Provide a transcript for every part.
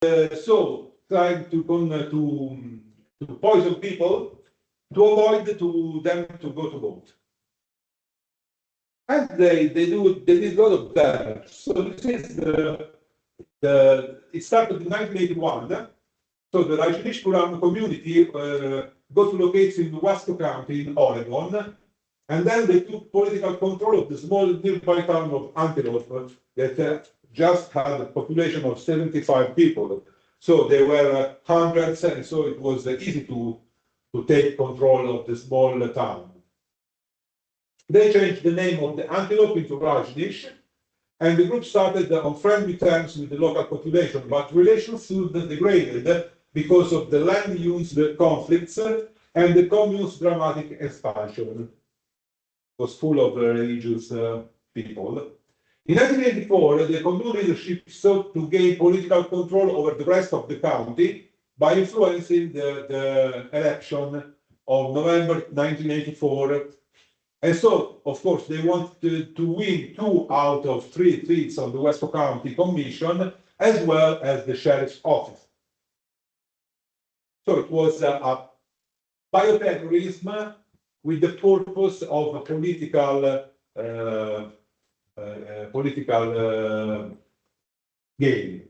so trying to poison people to avoid them to go to vote. And they did a lot of damage. So this is it started in 1981. So the Rajneeshpuram community got located in Wasco County in Oregon, and then they took political control of the small nearby town of Antelope that just had a population of 75 people. So there were hundreds, and so it was easy to take control of the small town. They changed the name of the Antelope into Rajneesh, and the group started on friendly terms with the local population, but relations soon degraded because of the land use conflicts and the commune's dramatic expansion. It was full of religious people. In 1984, the commune leadership sought to gain political control over the rest of the county by influencing the election of November 1984. And so, of course, they wanted to win 2 out of 3 seats on the Wesco County Commission, as well as the sheriff's office. So it was a bioterrorism with the purpose of a political gain.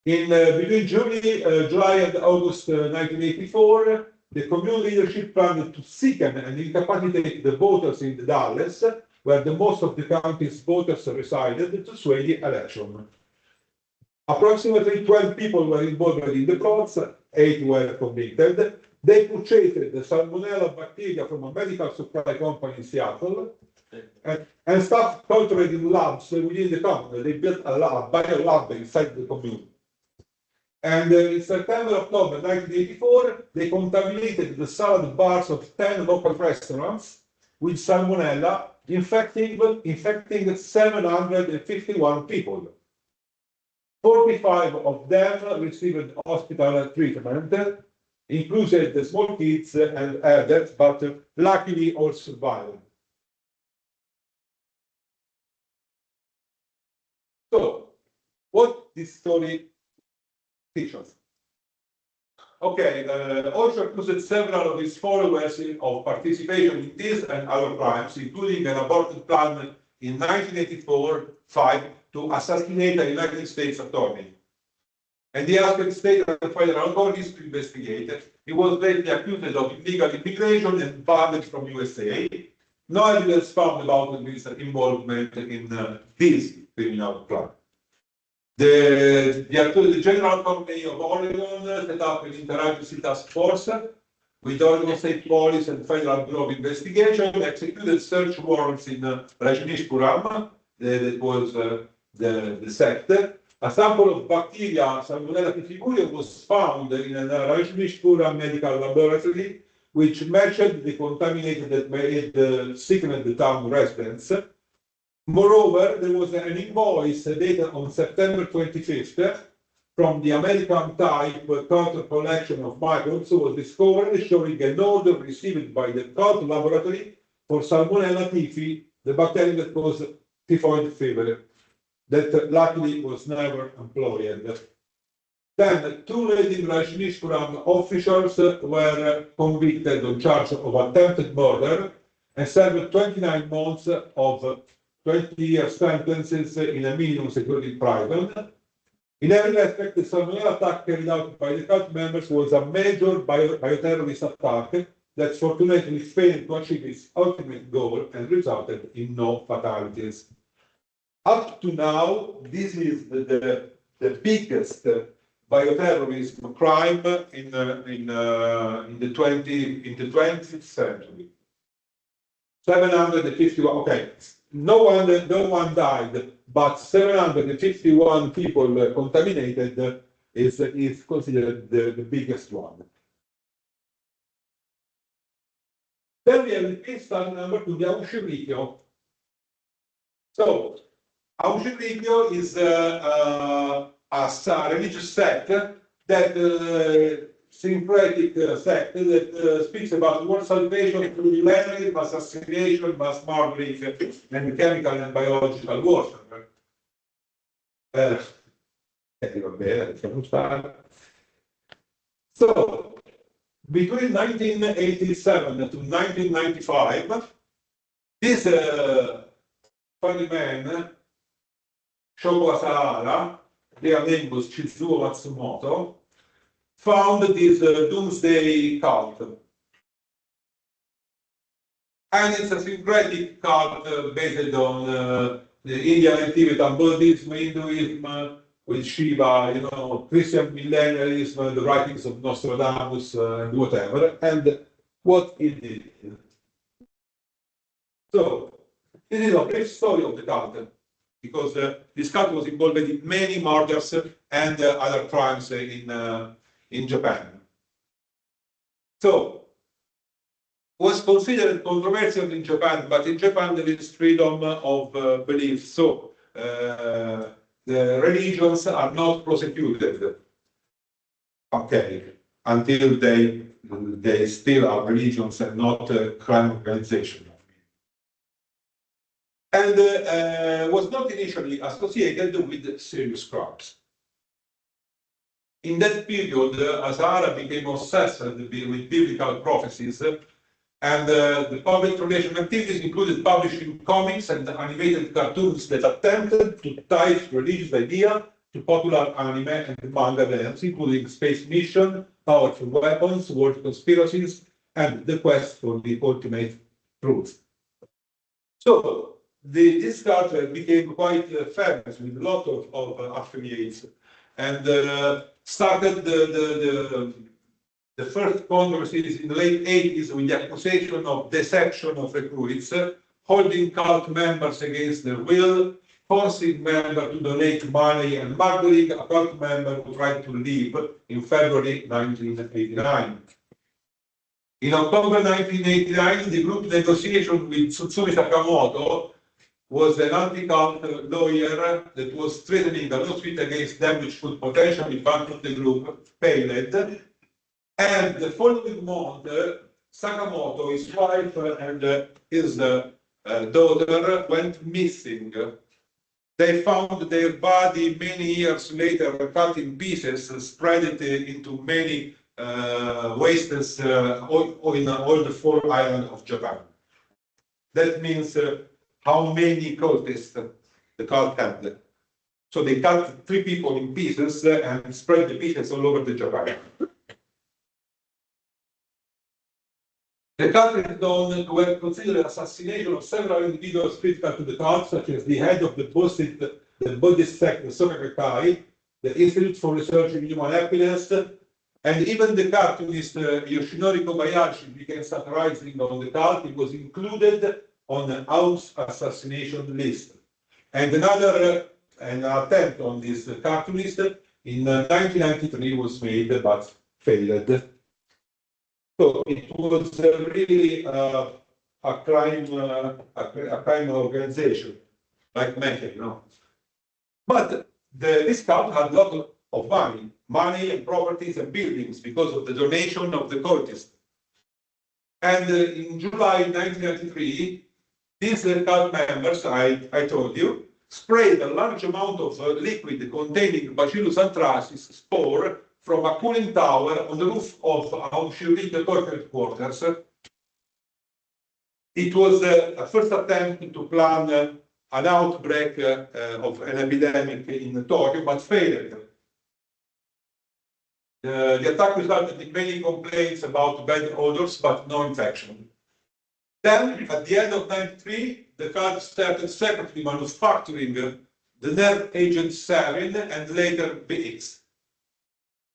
Between July and August 1984, the commune leadership planned to sicken and incapacitate the voters in Dallas, where the most of the county's voters resided, to sway the election. Approximately 12 people were involved in the plots, 8 were convicted. They purchased the Salmonella bacteria from a medical supply company in Seattle and started cultivating labs within the commune. They built a bio-lab inside the commune. And in September, October 1984, they contaminated the salad bars of 10 local restaurants with Salmonella, infecting 751 people. 45 of them received hospital treatment, including the small kids and adults, but luckily all survived. So, what this story teaches us? Okay, Osho accused several of his followers of participation in these and other crimes, including an aborted plan in 1984-5 to assassinate a United States attorney. And he asked the state and federal authorities to investigate. He was lately accused of illegal immigration and banned from USA. No evidence found about his involvement in this criminal plan. The General Company of Oregon set up an interagency task force with Oregon State Police and Federal Bureau of Investigation, executed search warrants in Rajneeshpuram, that was the sect. A sample of bacteria, Salmonella typhimurium, was found in a Rajneeshpuram medical laboratory, which matched the contaminated that made sickened the town residents. Moreover, there was an invoice dated on September 25th from the American type counter collection of microbes was discovered, showing an order received by the Cod laboratory for Salmonella typhi, the bacterium that caused typhoid fever, that luckily was never employed. Then, 2 leading Rajneeshpuram officials were convicted on charge of attempted murder and served 29 months of 20-year sentences in a minimum security prison. In every respect, the Salmonella attack carried out by the cult members was a major bioterrorist attack that fortunately failed to achieve its ultimate goal and resulted in no fatalities. Up to now, this is the biggest bioterrorism crime in the 20th century. 751. Okay, no one died, but 751 people contaminated is considered the biggest one. Then we have the case study number 2, the Auschwitz. So, Auschwitz is a religious sect that syncretic sect that speaks about world salvation through leadership, assassination, mass murdering, and chemical and biological warfare. va bene, lasciamo stare. So, between 1987 to 1995, this funny man, Shoko Asahara, their name was Chizuo Matsumoto, found this doomsday cult. And it's a syncretic cult based on the Indian and Tibetan Buddhism, Hinduism, with Shiva, you know, Christian millennialism, the writings of Nostradamus, and whatever. And what it did. So, this is a brief story of the cult, because this cult was involved in many murders and other crimes in Japan. So, was considered controversial in Japan, but in Japan there is freedom of belief. So the religions are not prosecuted. Okay, until they still are religions and not a crime organization. And was not initially associated with serious crimes. In that period, Asahara became obsessed with biblical prophecies. And the public relation activities included publishing comics and animated cartoons that attempted to tie religious idea to popular anime and manga events, including space mission, powerful weapons, world conspiracies, and the quest for the ultimate truth. So this culture became quite famous with a lot of affiliates, and started the first controversies in the late 80s with the accusation of deception of recruits, holding cult members against their will, forcing members to donate money, and murdering a cult member who tried to leave in February 1989. In October 1989, the group negotiation with Tsutsumi Sakamoto was an anti-cult lawyer that was threatening a lawsuit against them, which could potentially bankrupt the group, failed. And the following month, Sakamoto, his wife, and his daughter went missing. They found their body many years later, cut in pieces, spread it into many wastes in all the 4 islands of Japan. That means how many cultists the cult had. So they cut 3 people in pieces and spread the pieces all over the Japan. The cult is known to have considered assassination of several individuals critical to the cult, such as the head of the Buddhist sect, the Soka Gakkai, the Institute for Research in Human Happiness, and even the cartoonist Yoshinori Kobayashi began satirizing on the cult. It was included on an Ao's assassination list. And another an attempt on this cartoonist in 1993 was made but failed. So it was really a crime organization, like Mecca, you know. But this cult had a lot of money and properties and buildings because of the donation of the cultists. And in July 1993, these cult members, I told you, sprayed a large amount of liquid containing Bacillus anthracis spore from a cooling tower on the roof of Auschwitz torture quarters. It was a first attempt to plan an outbreak of an epidemic in Tokyo, but failed. The attack resulted in many complaints about bad odors, but no infection. Then, at the end of 1993, the cult started secretly manufacturing the nerve agent sarin and later BX.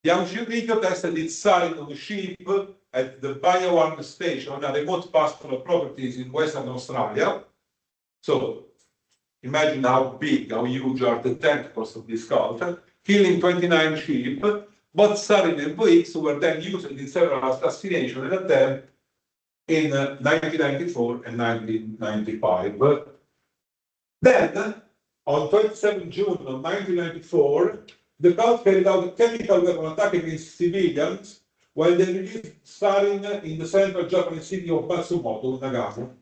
The Auschwitz tested its sarin on sheep at the Biowan station, a remote pastoral properties in Western Australia. So, imagine how big, how huge are the tentacles of this cult, killing 29 sheep. Both sarin and BX were then used in several assassinations and attempts in 1994 and 1995. Then, on 27 June of 1994, the cult carried out a chemical weapon attack against civilians while they released sarin in the central Japanese city of Matsumoto, Nagano.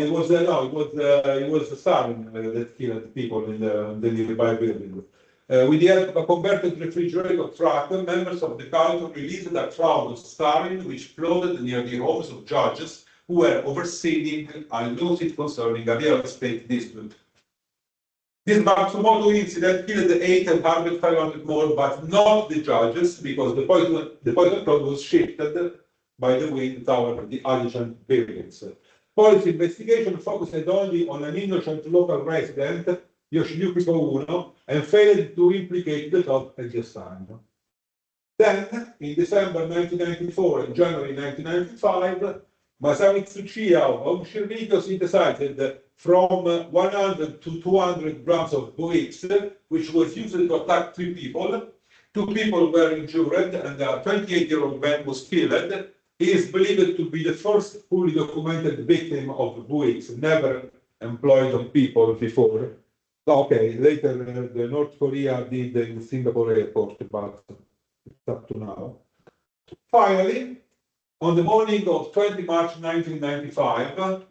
It was the sarin that killed people in the nearby building. With the help of a converted refrigerator truck, members of the cult released a cloud of sarin which floated near the homes of judges who were overseeing a lawsuit concerning a real estate dispute. This Matsumoto incident killed 800, 500 more, but not the judges, because the poison cloud was shifted by the wind toward the adjacent buildings. Police investigation focused only on an innocent local resident, Yoshiyuki Uno, and failed to implicate the top at this time. Then, in December 1994 and January 1995, Masami Tsuchiya of Shiriko synthesized from 100 to 200 grams of Boix, which was used to attack 3 people. 2 people were injured, and a 28-year-old man was killed. He is believed to be the first fully documented victim of Boix, never employed on people before. Okay, later the North Korea did in Singapore airport, but it's up to now. Finally, on the morning of 20 March 1995,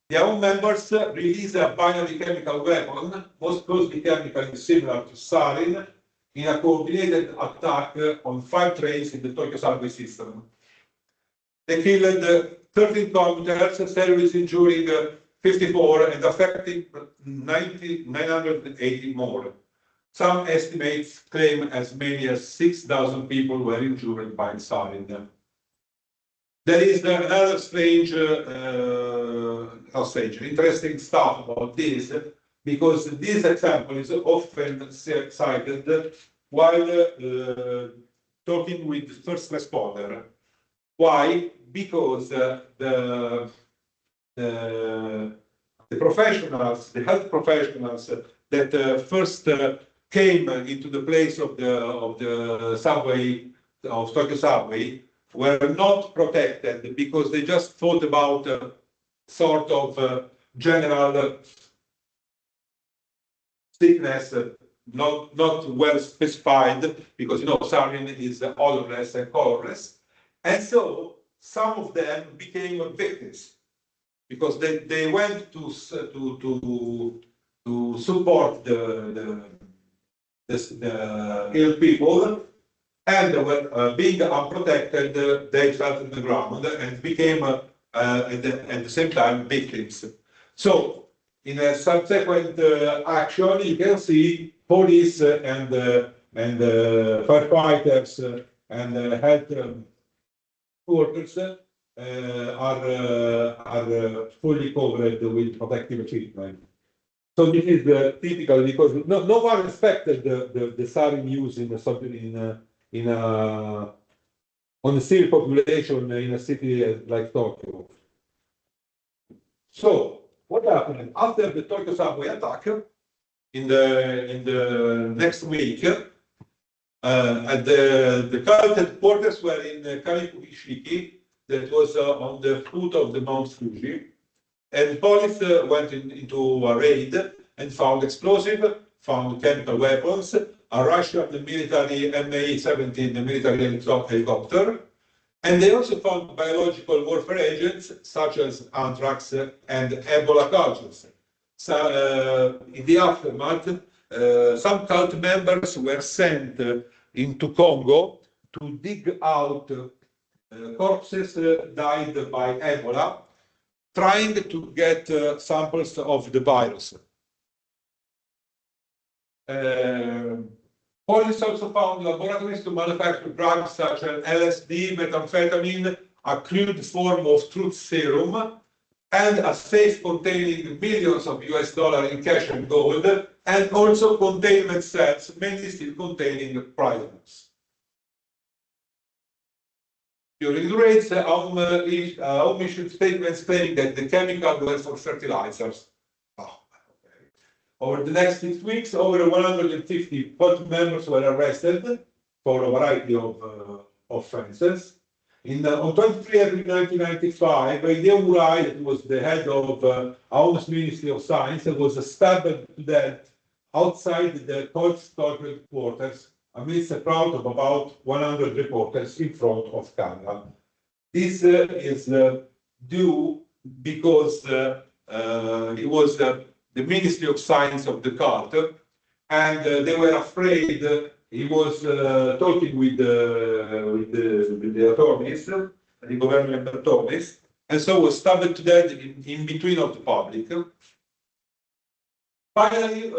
the AO members released a binary chemical weapon, most closely chemically similar to sarin, in a coordinated attack on 5 trains in the Tokyo subway system. They killed 13 commuters, seriously injuring 54 and affecting 980 more. Some estimates claim as many as 6,000 people were injured by sarin. There is another interesting stuff about this, because this example is often cited while talking with the first responder. Why? Because the professionals, the health professionals that first came into the place of the subway, of Tokyo subway, were not protected because they just thought about sort of general sickness, not well specified, because sarin is odorless and colorless, and so some of them became victims because they went to support the ill people. And being unprotected, they fell to the ground and became, at the same time, victims. So, in a subsequent action, you can see police and firefighters and health workers are fully covered with protective equipment. So this is typical, because no one expected the sarin use on the civil population in a city like Tokyo. So what happened after the Tokyo subway attack? In the next week, at the cult headquarters were in Kamikuishiki, that was on the foot of the Mount Fuji, and police went into a raid and found explosive, found chemical weapons, a Russian military MA-17 military helicopter, and they also found biological warfare agents such as anthrax and Ebola cultures. So, in the aftermath, some cult members were sent into Congo to dig out corpses died by Ebola, trying to get samples of the virus. Police also found laboratories to manufacture drugs such as LSD, methamphetamine, a crude form of truth serum, and a safe containing millions of US dollars in cash and gold, and also containment cells, mainly still containing prisoners. During the raids, AUM issued statements claiming that the chemicals were for fertilizers. Over the next 6 weeks, over 150 cult members were arrested for a variety of offenses. On 23 April 1995, Hideo Murai, that was the head of AUM's Ministry of Science, was stabbed to death outside the cult's headquarters amidst a crowd of about 100 reporters in front of camera. This is due because it was the Ministry of Science of the cult, and they were afraid. He was talking with the attorneys, the government attorneys, and so was stabbed to death in between of the public. Finally,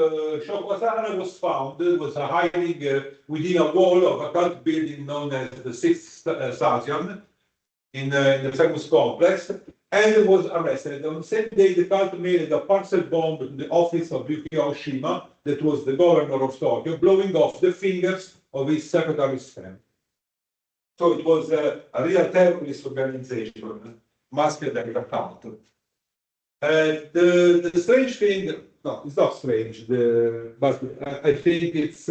Shokozara was found, was hiding within a wall of a cult building known as the Sixth Station in the famous complex, and was arrested. On the same day, the cult made a parcel bomb in the office of Yukio Oshima, that was the governor of Tokyo, blowing off the fingers of his secretary's friend. So it was a real terrorist organization, masked as a cult. The strange thing, no, it's not strange, but I think it's,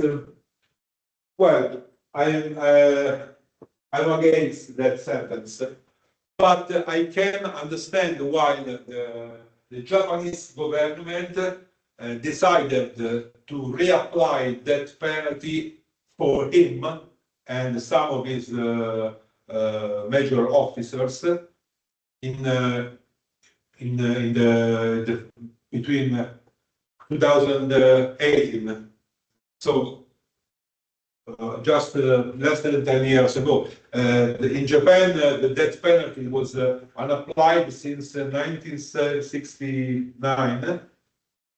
well, I'm against that sentence, but I can understand why the Japanese government decided to reapply that penalty for him and some of his major officers between 2018, so just less than 10 years ago. In Japan, the death penalty was unapplied since 1969,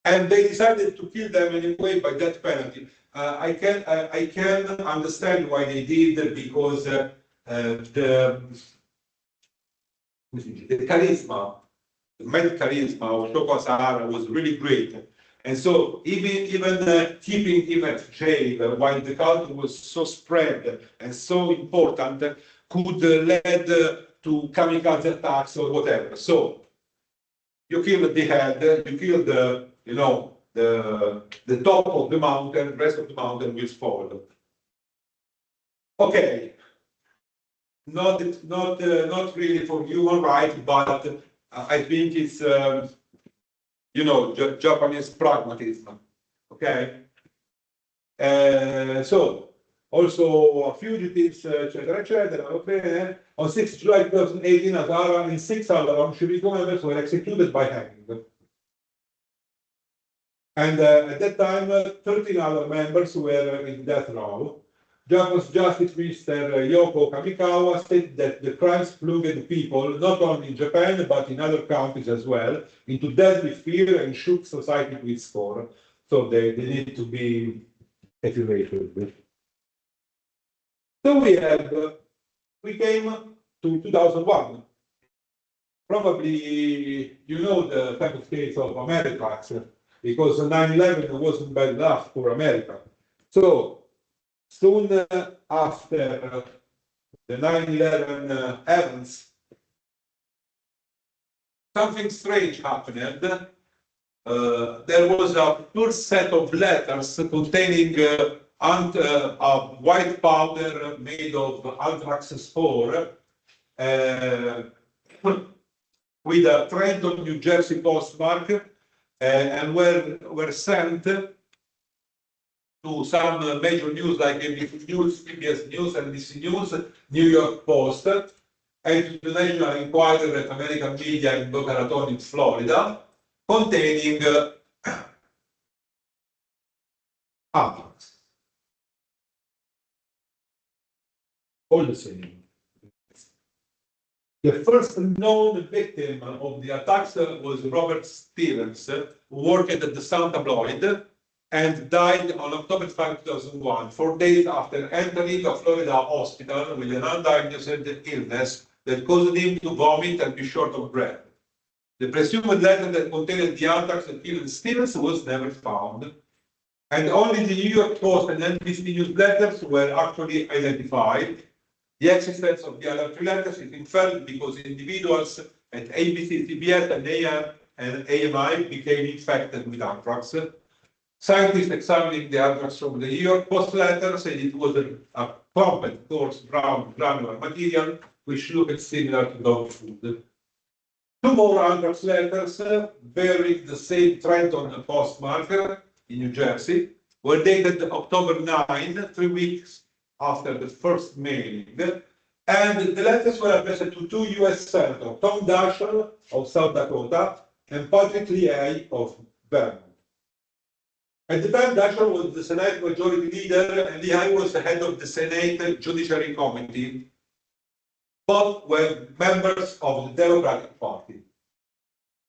and they decided to kill them anyway by death penalty. I can understand why they did, because the charisma, the mental charisma of Shoko Asahara was really great. And so even keeping him at jail while the cult was so spread and so important could lead to kamikaze attacks or whatever. So you kill the head, you kill the top of the mountain, the rest of the mountain will fall. Okay, not really for human rights, but I think it's Japanese pragmatism. Okay, so also fugitives, etc., etc. Okay, on 6 July 2018, Asahara and 6 other Shiriko members were executed by hanging. And at that time, 13 other members were in death row. Japanese Justice Minister Yoko Kamikawa said that the crimes plunged people, not only in Japan, but in other countries as well, into deadly fear and shook society to its core. So they need to be evaluated. So we came to 2001. Probably you know the famous case of Ameritrax, because 9/11 wasn't bad enough for America. So soon after the 9/11 events, something strange happened. There was a first set of letters containing a white powder made of anthrax spore with a Trenton, New Jersey postmark, and were sent to some major news like ABC News, PBS News, NBC News, New York Post, and to the National Enquirer at American Media in Boca Raton, Florida, containing anthrax. All the same. The first known victim of the attacks was Robert Stevens, who worked at the Sun tabloid and died on October 5, 2001, 4 days after entering a Florida hospital with an undiagnosed illness that caused him to vomit and be short of breath. The presumed letter that contained the anthrax that killed Stevens was never found, and only the New York Post and NBC News letters were actually identified. The existence of the other 3 letters is inferred because individuals at ABC, CBS, and AMI became infected with anthrax. Scientists examining the anthrax from the New York Post letter said it was a compact, coarse, brown, granular material which looked similar to dog food. 2 more anthrax letters bearing the same Trenton postmark in New Jersey were dated October 9, 3 weeks after the first mailing, and the letters were addressed to 2 U.S. Senators, Tom Daschle of South Dakota and Patrick Leahy of Vermont. At the time, Daschle was the Senate Majority Leader, and I was the head of the Senate Judiciary Committee. Both were members of the Democratic Party.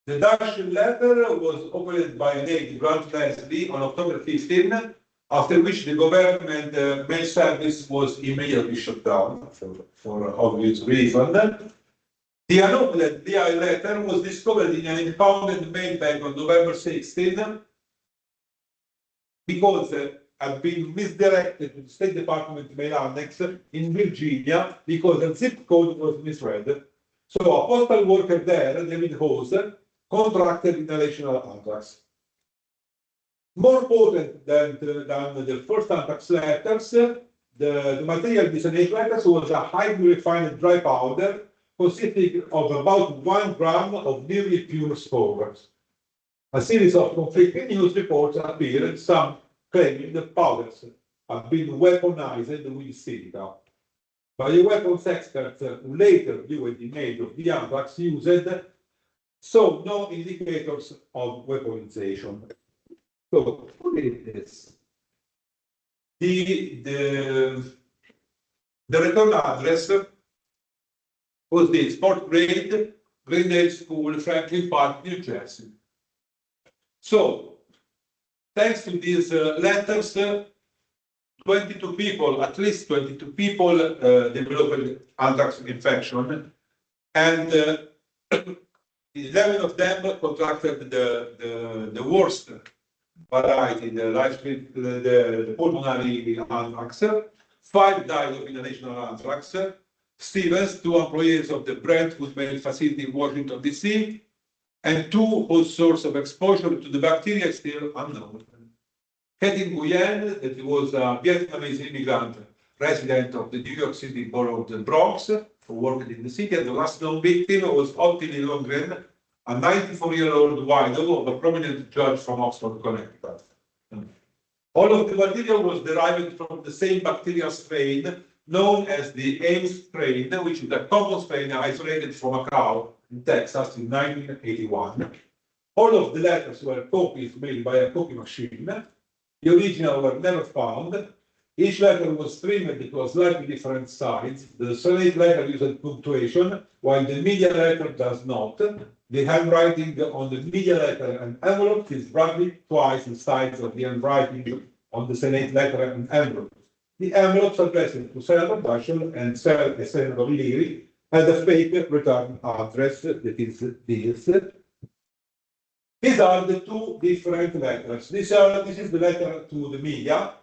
The Daschle letter was opened by an aide, Grant Leslie, on October 15, after which the government mail service was immediately shut down for obvious reasons. The unopened DI letter was discovered in an impounded mail bag on November 16 because it had been misdirected to the State Department mail annex in Virginia because the zip code was misread. So a postal worker there, David Hose, contracted inhalational anthrax. More potent than the first anthrax letters, the material in these letters was a highly refined dry powder consisting of about 1 gram of nearly pure spores. A series of conflicting news reports appeared, some claiming that powders have been weaponized with silica. Bioweapons experts who later viewed the image of the anthrax used saw no indicators of weaponization. So, who did this? The return address was the Sport Grade, Greendale School, Franklin Park, New Jersey. So, thanks to these letters, 22 people, at least 22 people, developed anthrax infection, and 11 of them contracted the worst variety, the pulmonary anthrax. 5 died of inhalational anthrax. Stevens, 2 employees of the Brentwood Mail facility in Washington, D.C., and 2 whose source of exposure to the bacteria is still unknown. Katie Nguyen, that was a Vietnamese immigrant resident of the New York City borough of the Bronx, who worked in the city, and the last known victim was Ottilie Lundgren, a 94-year-old widow of a prominent judge from Oxford, Connecticut. All of the material was derived from the same bacterial strain known as the Ames strain, which is a common strain isolated from a cow in Texas in 1981. All of the letters were copies made by a copy machine. The original were never found. Each letter was trimmed to a slightly different size. The Senate letter used punctuation, while the media letter does not. The handwriting on the media letter and envelope is roughly twice the size of the handwriting on the Senate letter and envelope. The envelopes addressed to Senator Daschle and Senator Leary had a fake return address, that is this. These are the 2 different letters. This is the letter to the media,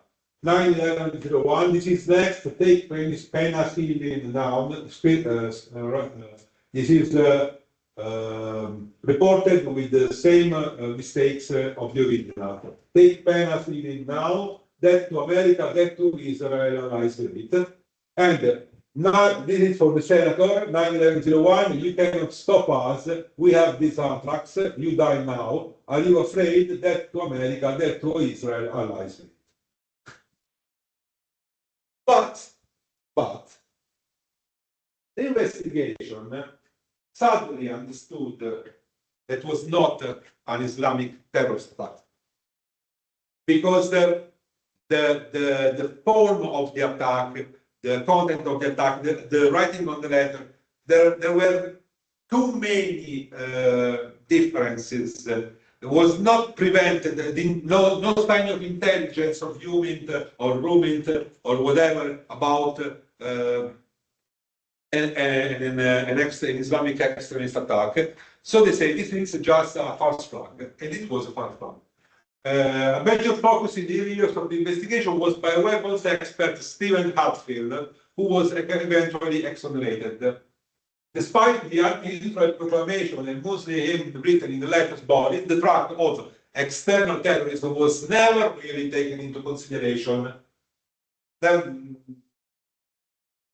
9/11/01. This is next, take penicillin now. This is reported with the same mistakes of the original. Take penicillin now. That to America, that to Israel, I said it. And now this is for the senator, 9/11/01. You cannot stop us. We have this anthrax. You die now. Are you afraid? That to America, that to Israel, I said it. But the investigation suddenly understood that it was not an Islamic terrorist attack, because the form of the attack, the content of the attack, the writing on the letter, there were too many differences. It was not prevented, no sign of intelligence of human or Rumint or whatever about an Islamic extremist attack. So they say this is just a false flag, and it was a false flag. A major focus in the areas of the investigation was by weapons expert Stephen Hatfield, who was eventually exonerated. Despite the anti-Israel proclamation and Muslim written in the letter's body, the track of external terrorism was never really taken into consideration. Then,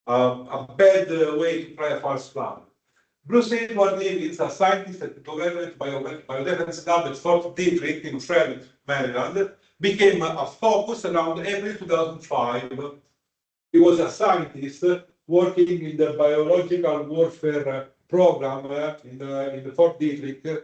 a bad way to try a false flag. Bruce Edward Levins, a scientist at the Government Biodefense Lab at Fort Detrick in Fremont, Maryland, became a focus around April 2005. He was a scientist working in the biological warfare program in the Fort Detrick.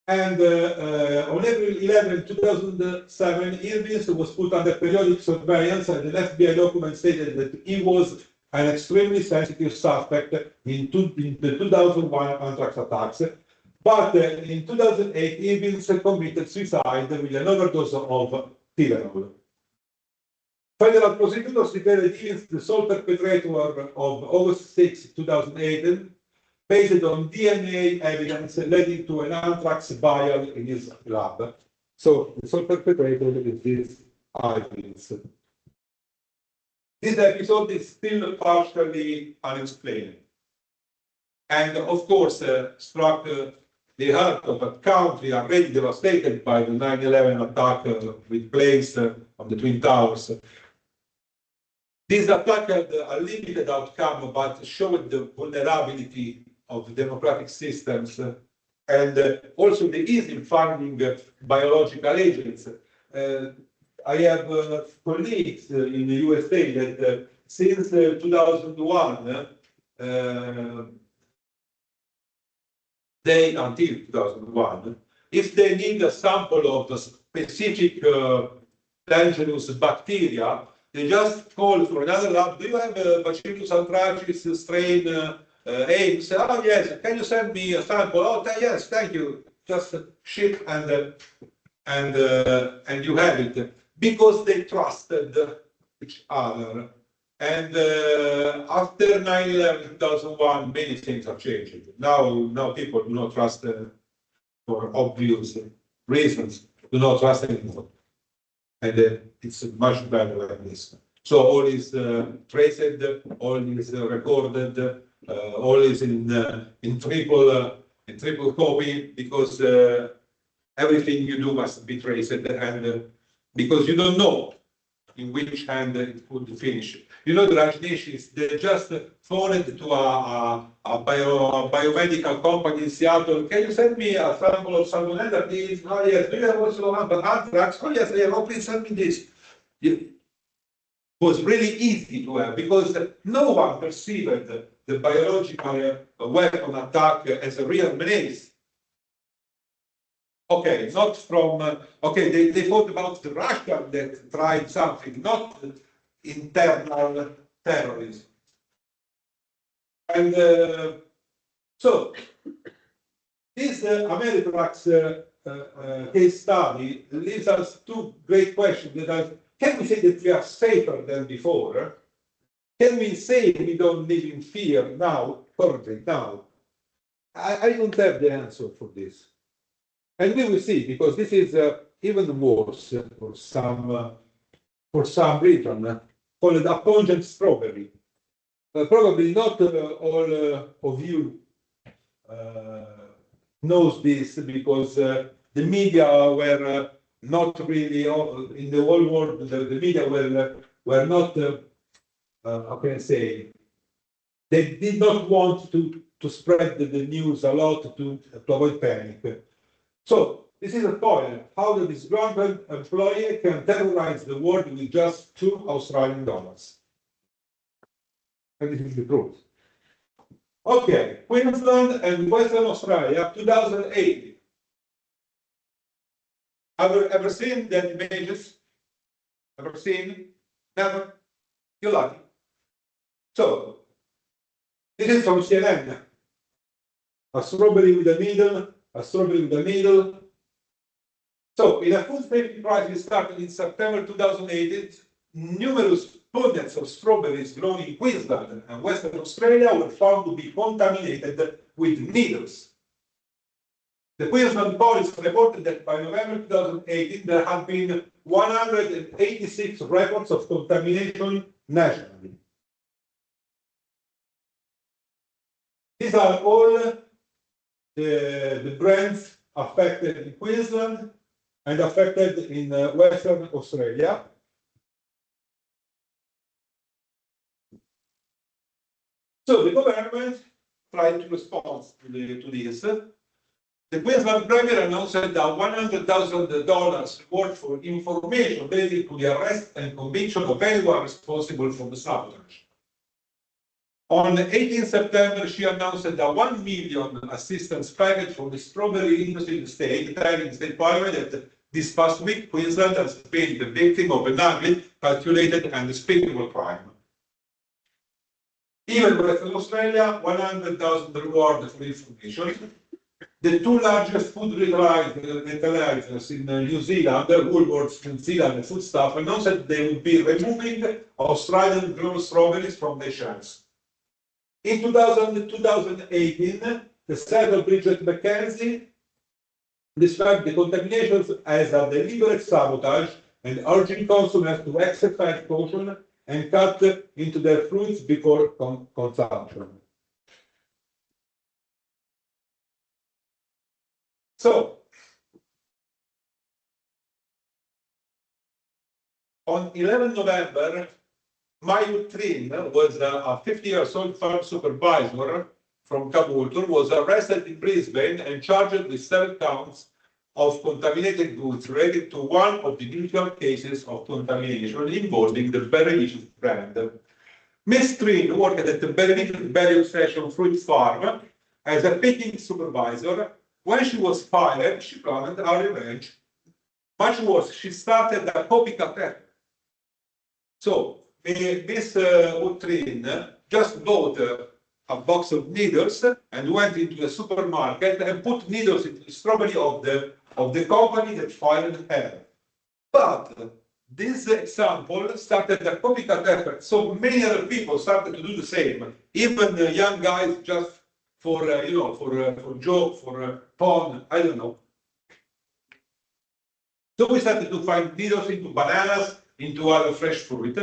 And on April 11, 2007, Irving was put under periodic surveillance, and an FBI document stated that he was an extremely sensitive suspect in the 2001 anthrax attacks. But in 2008, Irving committed suicide with an overdose of Tylenol. Federal prosecutors declared Irving the sole perpetrator of August 6, 2008, based on DNA evidence leading to an anthrax vial in his lab. So the sole perpetrator is this eyewitness. This episode is still partially unexplained. And of course, struck the heart of a country already devastated by the 9/11 attack with planes on the Twin Towers. This attack had a limited outcome, but showed the vulnerability of democratic systems and also the ease in finding biological agents. I have colleagues in the USA that since 2001, until 2001, if they need a sample of the specific dangerous bacteria, they just call for another lab. Do you have Bacillus anthracis strain A? Say, oh yes, can you send me a sample? Oh yes, thank you. Just ship and you have it, because they trusted each other. And after 9/11, 2001, many things are changing. Now people do not trust, for obvious reasons, do not trust anymore. And it's much better like this. So all is traced, all is recorded, all is in triple copy, because everything you do must be traced, and because you don't know in which hand it could finish. You know, the Rajneeshis, they just phoned to a biomedical company in Seattle. Can you send me a sample of salmonella, please? Oh yes. Do you have also anthrax? Oh yes, oh please send me this. It was really easy to have, because no one perceived the biological weapon attack as a real menace. Okay, not from, okay, they thought about the Russian that tried something, not internal terrorism. And so, this Ameritrax case study leaves us two great questions that are, can we say that we are safer than before? Can we say we don't live in fear now, currently, now? I don't have the answer for this. And we will see, because this is even worse for some region, called a pungent strawberry. Probably not all of you knows this, because the media were not really, in the whole world, the media were not, how can I say, they did not want to spread the news a lot to avoid panic. So, this is a point, how the disgruntled employee can terrorize the world with just $2 Australian. And this is the truth. Okay, Queensland and Western Australia, 2008. Ever seen the images? Ever seen? Never? You're lucky. So, this is from CNN. A strawberry with a needle, a strawberry with a needle. So, in a food safety crisis started in September 2008, numerous punnets of strawberries grown in Queensland and Western Australia were found to be contaminated with needles. The Queensland police reported that by November 2018, there had been 186 reports of contamination nationally. These are all the brands affected in Queensland and affected in Western Australia. So the government tried to respond to this. The Queensland Premier announced a $100,000 reward for information leading to the arrest and conviction of anyone responsible for the sabotage. On 18 September, she announced a 1 million assistance package for the strawberry industry in the state, telling the state parliament that this past week, Queensland has been the victim of an ugly, calculated and despicable crime. Even Western Australia, 100,000 reward for information. The two largest food retailers in New Zealand, Woolworths, New Zealand Foodstuff, announced that they would be removing Australian grown strawberries from their shelves. In 2018, the Senator Bridget McKenzie described the contaminations as a deliberate sabotage and urging consumers to exercise caution and cut into their fruits before consumption. So, on 11 November, Mayu Trin was a 50-year-old farm supervisor from Kabul, was arrested in Brisbane and charged with 7 counts of contaminated goods related to one of the usual cases of contamination involving the Berenice brand. Ms. Trin worked at the Berenice Session Fruit Farm as a picking supervisor. When she was fired, she planned her revenge. Much worse, she started a copycat effort. So, Ms. Trin just bought a box of needles and went into a supermarket and put needles into the strawberry of the company that fired her. But this example started a copycat effort, so many other people started to do the same. Even young guys, just for for joke, for fun, I don't know. So we started to find needles into bananas, into other fresh fruit.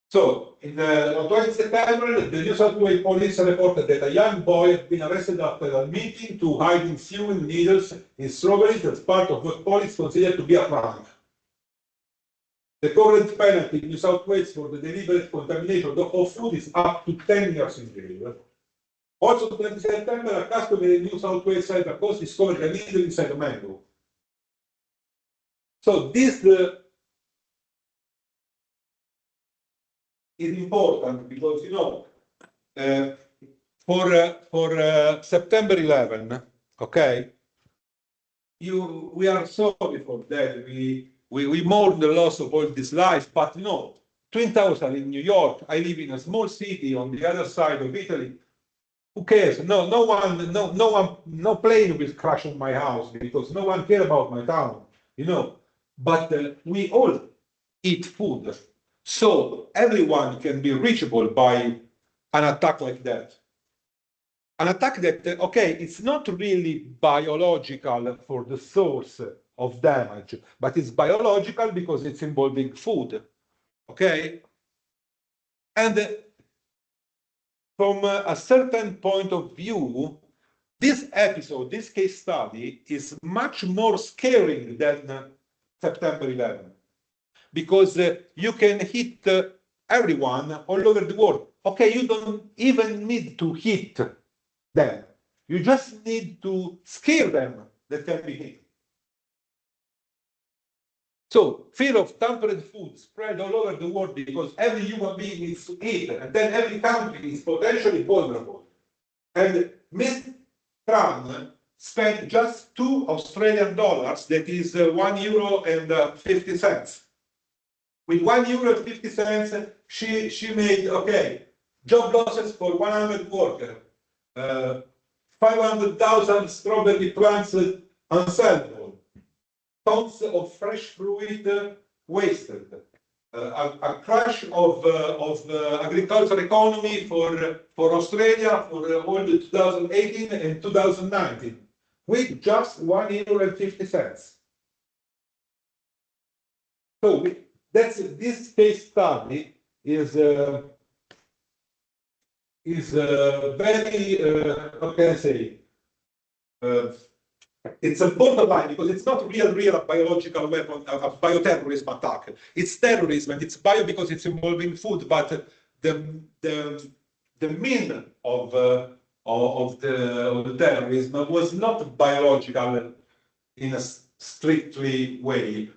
So, on 20 September, the New South Wales police reported that a young boy had been arrested after admitting to hiding fuel needles in strawberries as part of what police considered to be a prank. The current penalty in New South Wales for the deliberate contamination of food is up to 10 years in jail. Also, 20 September, a customer in New South Wales Central Coast discovered a needle inside a mango. So, this is important because, for September 11, okay, we are sorry for that. We mourn the loss of all this life, but Twin Towers are in New York. I live in a small city on the other side of Italy. Who cares? No plane will crash on my house because no one cares about my town, But we all eat food. So everyone can be reachable by an attack like that. An attack that, okay, it's not really biological for the source of damage, but it's biological because it's involving food, okay? And from a certain point of view, this episode, this case study, is much more scaring than September 11. Because you can hit everyone all over the world. Okay, you don't even need to hit them. You just need to scare them that can be hit. So, fear of tampered food spread all over the world because every human being needs to eat, and then every country is potentially vulnerable. And Ms. Tran spent just $2 that is €1.50. With €1.50, she made, job losses for 100 workers, 500,000 strawberry plants unsellable, tons of fresh fruit wasted, a crash of agricultural economy for Australia for all the 2018 and 2019, with just €1.50. So this case study is very, how can I say, it's a borderline because it's not real biological weapon, a bioterrorism attack. It's terrorism and it's bio because it's involving food, but the mean of the terrorism was not biological in a strictly way.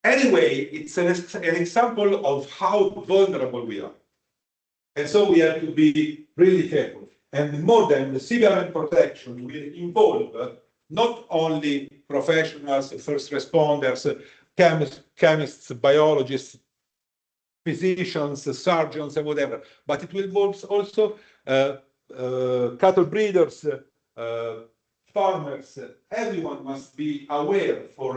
Anyway, it's an example of how vulnerable we are. And so we have to be really careful. And more than the CBRN protection will involve not only professionals, first responders, chemists, biologists, physicians, surgeons, and whatever, but it will involve also cattle breeders, farmers. Everyone must be aware for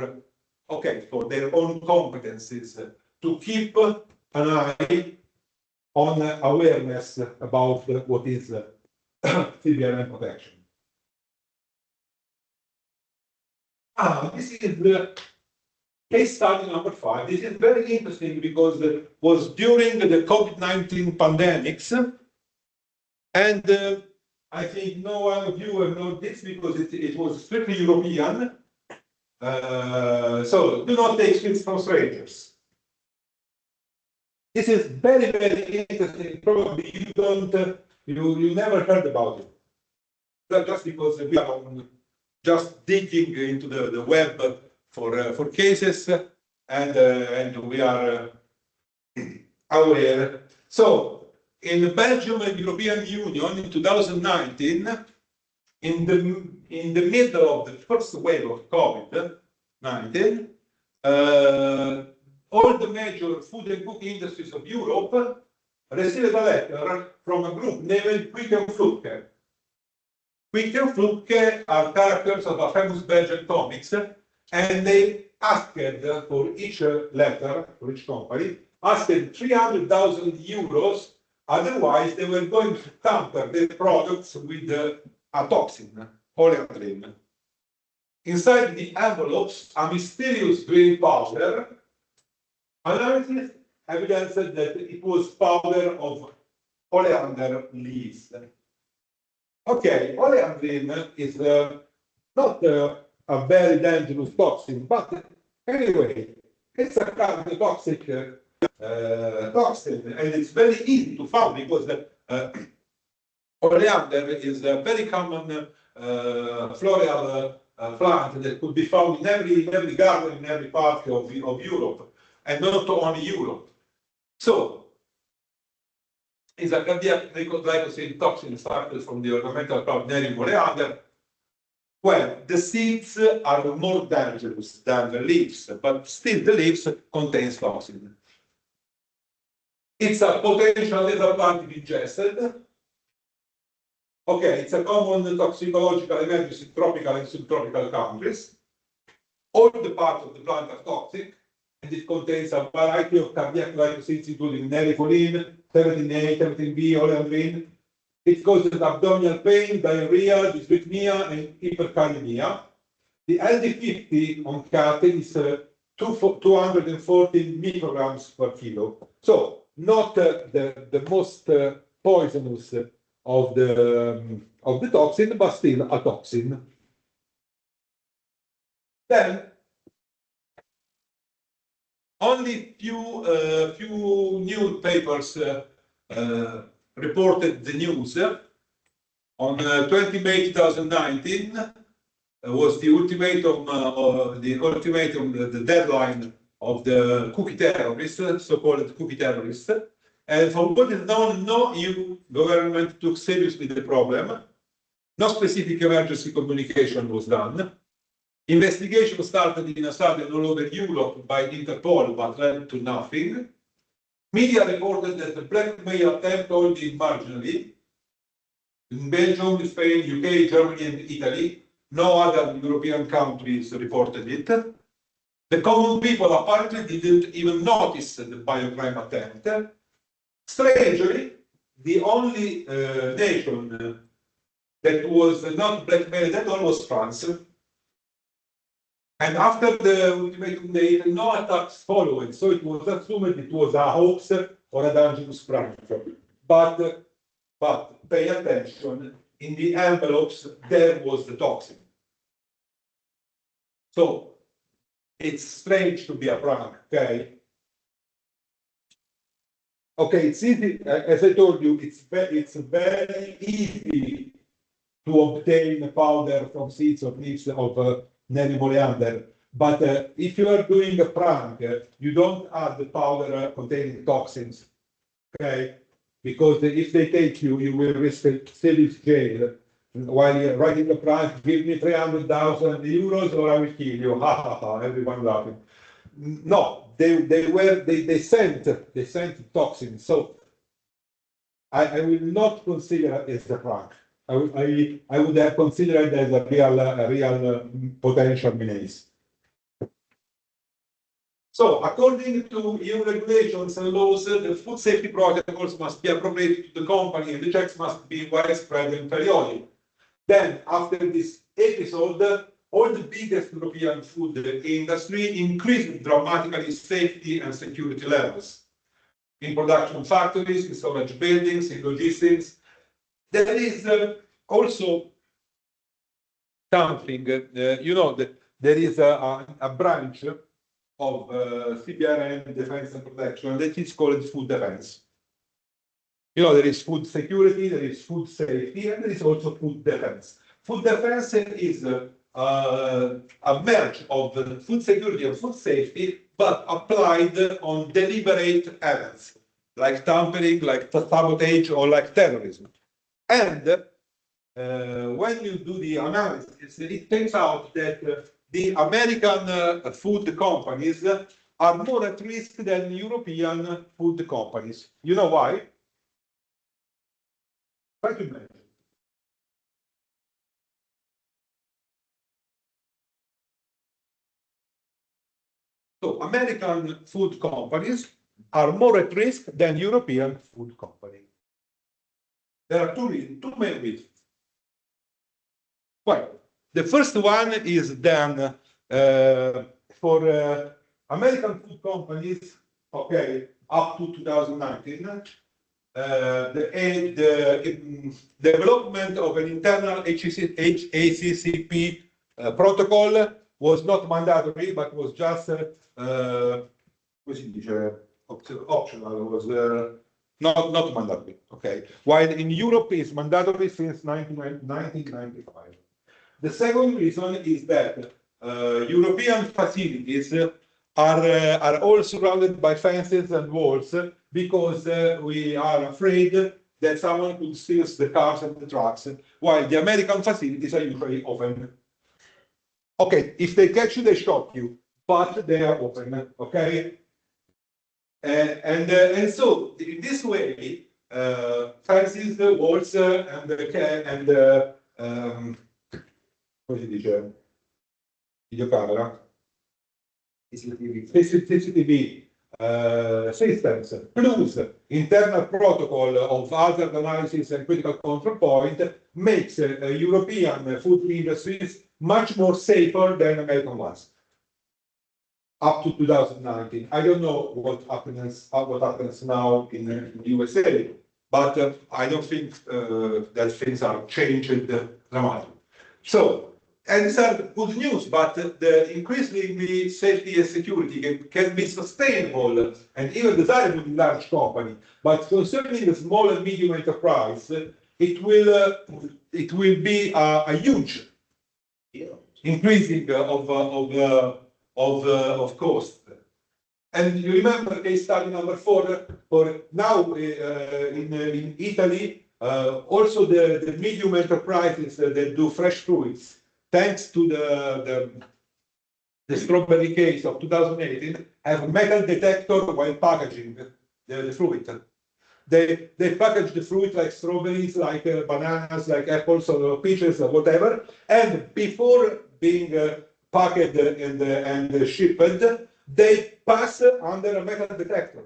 their own competencies to keep an eye on awareness about what is CBRN protection. This is the case study number 5. This is very interesting because it was during the COVID-19 pandemics, and I think no one of you have known this because it was strictly European. So do not take sweets from strangers. This is very, very interesting. Probably you don't, you never heard about it. Not just because we are just digging into the web for cases, and we are aware. So in Belgium and European Union in 2019, in the middle of the first wave of COVID-19, all the major food and cooking industries of Europe received a letter from a group named Quick and Fluke. Quick and Fluke are characters of a famous Belgian comics, and they asked for each letter, for each company, asked 300,000 euros, otherwise they were going to tamper their products with a toxin, oleandrin. Inside the envelopes, a mysterious green powder. Analysis evidence that it was powder of oleander leaves. Okay, oleandrin is not a very dangerous toxin, but anyway, it's a kind of toxic toxin, and it's very easy to find because oleander is a very common floral plant that could be found in every garden in every part of Europe, and not only Europe. So, it's a cardiac glycosyl toxin started from the ornamental plant Nerium oleander. Well, the seeds are more dangerous than the leaves, but still the leaves contains toxin. It's a potential lethal plant if ingested. Okay, it's a common toxicological emergency in tropical and subtropical countries. All the parts of the plant are toxic, and it contains a variety of cardiac glycosides, including nericolin, 17A, 17B, oleandrin. It causes abdominal pain, diarrhea, dysrhythmia, and hyperkalemia. The LD50 on cat is 214 micrograms per kilo. So, not the most poisonous of the toxin, but still a toxin. Then, only few new papers reported the news. On 20 May 2019 was the ultimatum, the deadline of the cookie terrorists, so-called cookie terrorists. And for what is known, no EU government took seriously the problem. No specific emergency communication was done. Investigation started in a study all over Europe by Interpol, but led to nothing. Media reported that the blackmail attempt only marginally. In Belgium, Spain, UK, Germany, and Italy, no other European countries reported it. The common people apparently didn't even notice the biocrime attempt. Strangely, the only nation that was not blackmailed at all was France. And after the ultimatum date, no attacks followed, so it was assumed it was a hoax or a dangerous prank. But pay attention, in the envelopes there was the toxin. So it's strange to be a prank, okay? Okay, it's easy, as I told you, it's very easy to obtain powder from seeds or leaves of Nerium oleander. But if you are doing a prank, you don't add the powder containing toxins, okay? because if they take you, you will risk a serious jail. While you're writing the price, give me 300,000 euros or I will kill you. Ha ha ha, everyone laughing. No, they sent toxins. So I will not consider it as a prank. I would have considered it as a real potential menace. So, according to EU regulations and laws, the food safety protocols must be appropriate to the company and the checks must be widespread and periodic. Then, after this episode, all the biggest European food industry increased dramatically safety and security levels. In production factories, in storage buildings, in logistics. There is also something, you know, that there is a branch of CBRN Defense and Protection that is called food defense. You know, there is food security, there is food safety, and there is also food defense. Food defense is a merge of food security and food safety, but applied on deliberate events, like tampering, like sabotage, or like terrorism. And when you do the analysis, it turns out that the American food companies are more at risk than European food companies. You know why? Try to imagine. So American food companies are more at risk than European food companies. There are two main reasons. Well, the first one is then for American food companies, okay, up to 2019, the development of an internal HACCP protocol was not mandatory, but was just optional, was not mandatory. Okay, while in Europe it's mandatory since 1995. The second reason is that European facilities are all surrounded by fences and walls because we are afraid that someone could steal the cars and the trucks, while the American facilities are usually open. Okay, if they catch you, they shock you, but they are open. Okay, and so in this way, fences, walls, come si dice? Videocamera? CCTV systems, plus internal protocol of hazard analysis and critical control point makes European food industries much more safer than American ones. Up to 2019. I don't know what happens now in the USA, but I don't think that things are changed dramatically. So, and these are good news, but the increasingly safety and security can be sustainable and even desirable in large companies. But concerning the small and medium enterprise, it will be a huge increasing of cost. And you remember case study number 4 for now in Italy. Also the medium enterprises that do fresh fruits, thanks to the strawberry case of 2018, have a metal detector while packaging the fruit. They package the fruit like strawberries, like bananas, like apples or peaches or whatever, and before being packed and shipped, they pass under a metal detector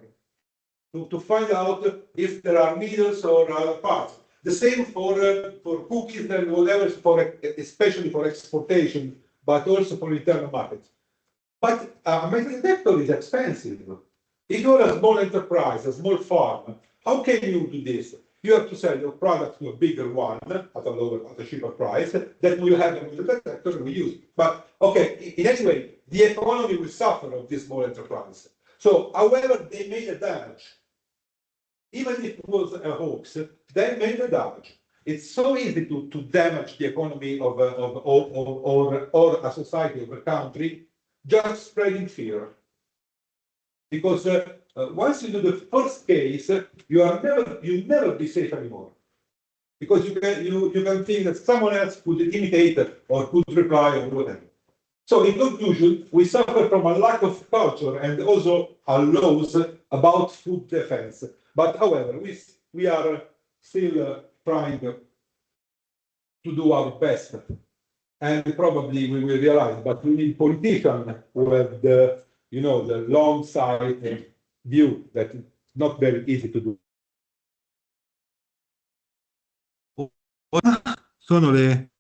to find out if there are needles or other parts. The same for cookies and whatever, especially for exportation, but also for internal markets. But a metal detector is expensive. If you're a small enterprise, a small farm, how can you do this? You have to sell your product to a bigger one at a cheaper price that will have a metal detector and we use. But okay, in any way, the economy will suffer of this small enterprise. So, however, they made a damage. Even if it was a hoax, they made a damage. It's so easy to damage the economy of or a society or a country, just spreading fear. because once you do the first case, you never be safe anymore. Because you can think that someone else could imitate or could reply or whatever. So in conclusion, we suffer from a lack of culture and also a laws about food defense. But however, we are still trying to do our best. And probably we will realize, but we need politicians who have the long sight view that it's not very easy to do. Sono le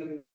and